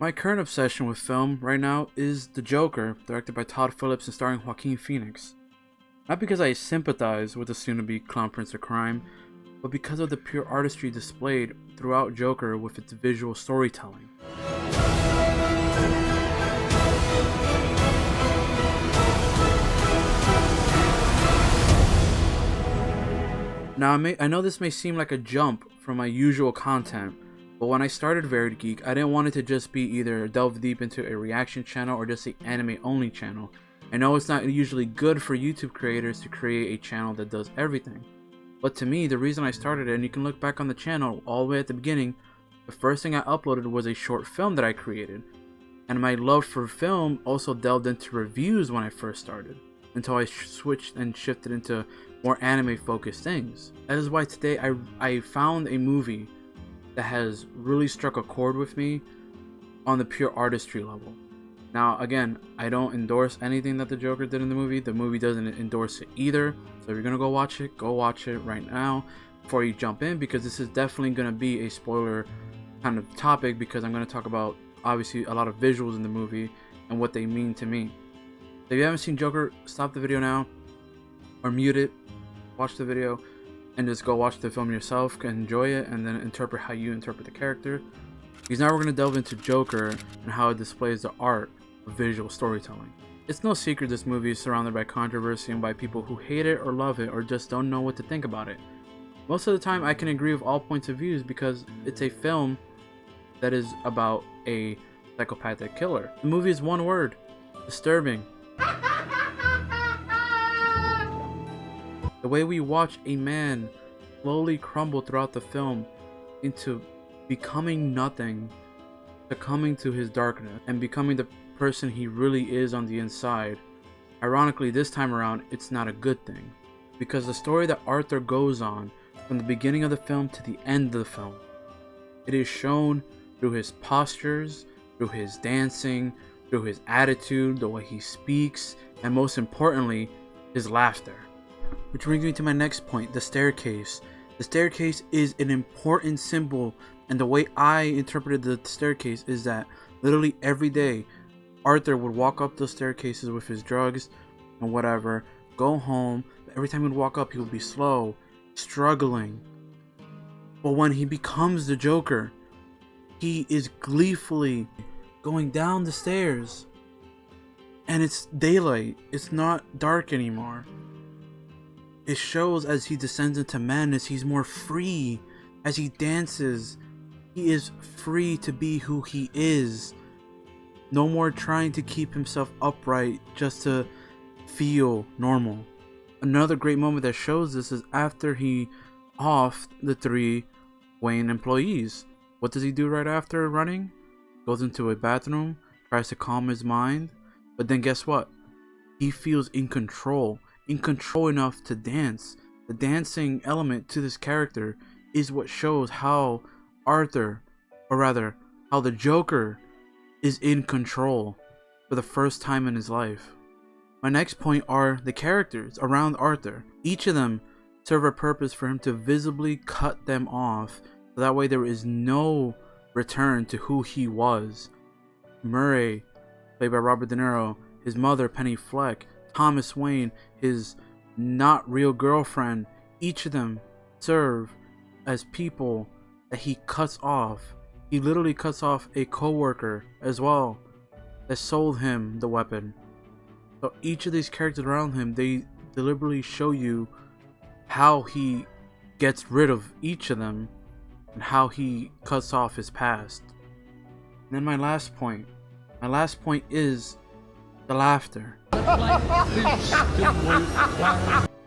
My current obsession with film right now is The Joker, directed by Todd Phillips and starring Joaquin Phoenix. Not because I sympathize with the soon-to-be clown prince of crime, but because of the pure artistry displayed throughout Joker with its visual storytelling. Now, I know this may seem like a jump from my usual content, but when I started Varied Geek, I didn't want it to just be either delve deep into a reaction channel or just an anime only channel. I know it's not usually good for YouTube creators to create a channel that does everything. But to me, the reason I started it, and you can look back on the channel all the way at the beginning, the first thing I uploaded was a short film that I created. And my love for film also delved into reviews when I first started, until I switched and shifted into more anime focused things. That is why today I found a movie that has really struck a chord with me on the pure artistry level. Now again, I don't endorse anything that the Joker did in the movie. The movie doesn't endorse it either. So if you're gonna go watch it right now before you jump in, because this is definitely gonna be a spoiler kind of topic, because I'm gonna talk about obviously a lot of visuals in the movie and what they mean to me. So if you haven't seen Joker, stop the video now or mute it, watch the video, and just go watch the film yourself and enjoy it, and then interpret how you interpret the character. Because now we're going to delve into Joker and how it displays the art of visual storytelling. It's no secret this movie is surrounded by controversy and by people who hate it or love it or just don't know what to think about it. Most of the time I can agree with all points of views because it's a film that is about a psychopathic killer. The movie is one word: disturbing. The way we watch a man slowly crumble throughout the film into becoming nothing, succumbing to his darkness, and becoming the person he really is on the inside. Ironically, this time around, it's not a good thing, because the story that Arthur goes on from the beginning of the film to the end of the film, it is shown through his postures, through his dancing, through his attitude, the way he speaks, and most importantly, his laughter. Which brings me to my next point, the staircase. The staircase is an important symbol, and the way I interpreted the staircase is that literally every day Arthur would walk up those staircases with his drugs and whatever, go home, but every time he'd walk up he would be slow, struggling. But when he becomes the Joker, he is gleefully going down the stairs, and it's daylight, it's not dark anymore. It shows as he descends into madness, he's more free. As he dances, he is free to be who he is. No more trying to keep himself upright just to feel normal. Another great moment that shows this is after he offed the 3 Wayne employees. What does he do right after running? Goes into a bathroom, tries to calm his mind, but then guess what? He feels in control enough to dance. The dancing element to this character is what shows how Arthur, or rather how the Joker, is in control for the first time in his life. My next point are the characters around Arthur. Each of them serve a purpose for him to visibly cut them off, so that way there is no return to who he was. Murray, played by Robert De Niro, his mother Penny Fleck, Thomas Wayne, his not real girlfriend, each of them serve as people that he cuts off. He literally cuts off a co-worker as well that sold him the weapon. So each of these characters around him, they deliberately show you how he gets rid of each of them and how he cuts off his past. And then my last point is the laughter.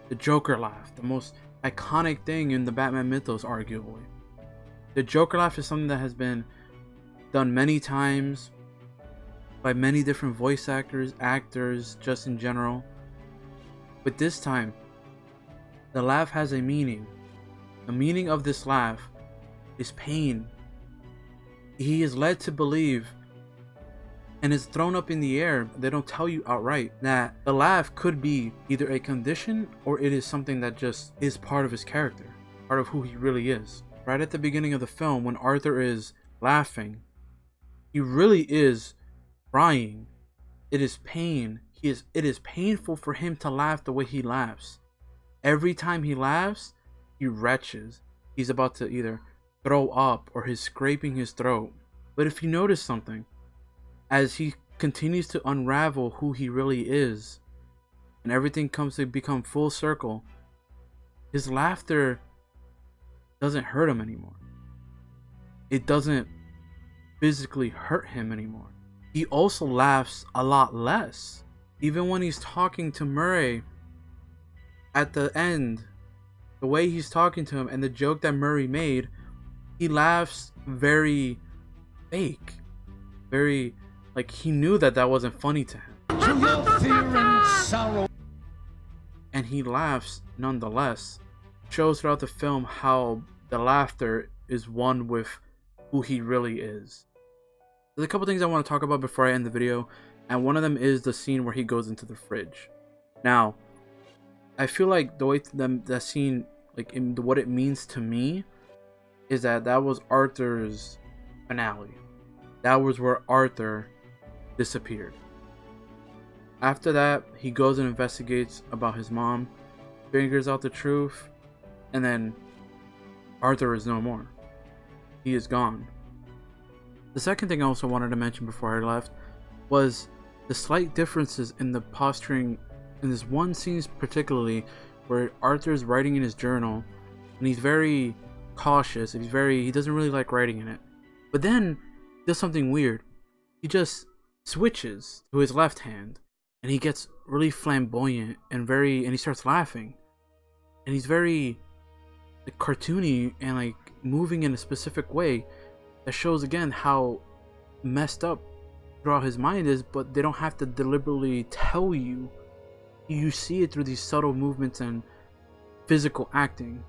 The Joker laugh, the most iconic thing in the Batman mythos, arguably. The Joker laugh is something that has been done many times by many different voice actors, just in general. But this time, the laugh has a meaning. The meaning of this laugh is pain. He is led to believe, and is thrown up in the air. They don't tell you outright that the laugh could be either a condition or it is something that just is part of his character, part of who he really is. Right at the beginning of the film, when Arthur is laughing, He really is crying. It is pain. It is painful for him to laugh the way he laughs. Every time he laughs, he retches. He's about to either throw up or he's scraping his throat. But if you notice something, as he continues to unravel who he really is, and everything comes to become full circle, his laughter doesn't hurt him anymore. It doesn't physically hurt him anymore. He also laughs a lot less. Even when he's talking to Murray at the end, the way he's talking to him and the joke that Murray made, he laughs very fake. Very, like he knew that wasn't funny to him. To your fear and sorrow. And he laughs nonetheless. Shows throughout the film how the laughter is one with who he really is. There's a couple things I want to talk about before I end the video, and one of them is the scene where he goes into the fridge. Now, I feel like the way that scene, like in what it means to me, is that was Arthur's finale. That was where Arthur disappeared. After that, he goes and investigates about his mom, figures out the truth, and then Arthur is no more. He is gone. The second thing I also wanted to mention before I left was the slight differences in the posturing in this one scene particularly, where Arthur's writing in his journal and he's very cautious. He doesn't really like writing in it. But then he does something weird. He just switches to his left hand and he gets really flamboyant and he starts laughing. And he's very like cartoony and like moving in a specific way that shows again how messed up throughout his mind is, but they don't have to deliberately tell you. You see it through these subtle movements and physical acting.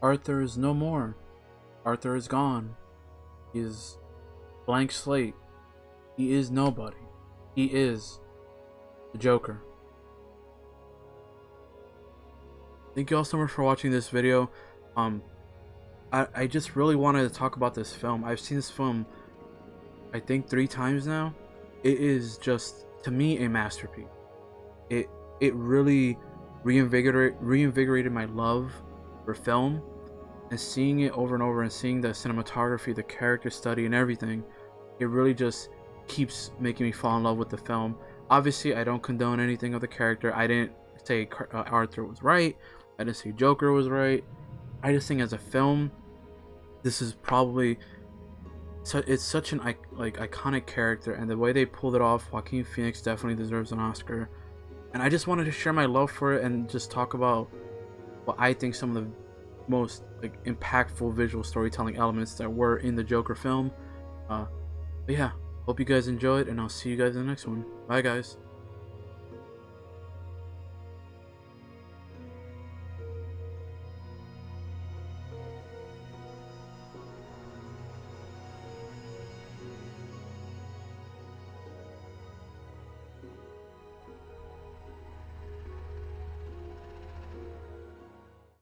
Arthur is no more. Arthur is gone. He is blank slate. He is nobody. He is the Joker. Thank you all so much for watching this video. I just really wanted to talk about this film. I've seen this film I think 3 times now. It is just, to me, a masterpiece. It really reinvigorated my love for film, and seeing it over and over and seeing the cinematography, the character study and everything, it really just keeps making me fall in love with the film. Obviously, I don't condone anything of the character. I didn't say Arthur was right. I didn't say Joker was right. I just think as a film, this is probably it's such an iconic character, and the way they pulled it off, Joaquin Phoenix definitely deserves an Oscar. And I just wanted to share my love for it and just talk about what I think some of the most impactful visual storytelling elements that were in the Joker film. But yeah, hope you guys enjoyed, and I'll see you guys in the next one. Bye guys.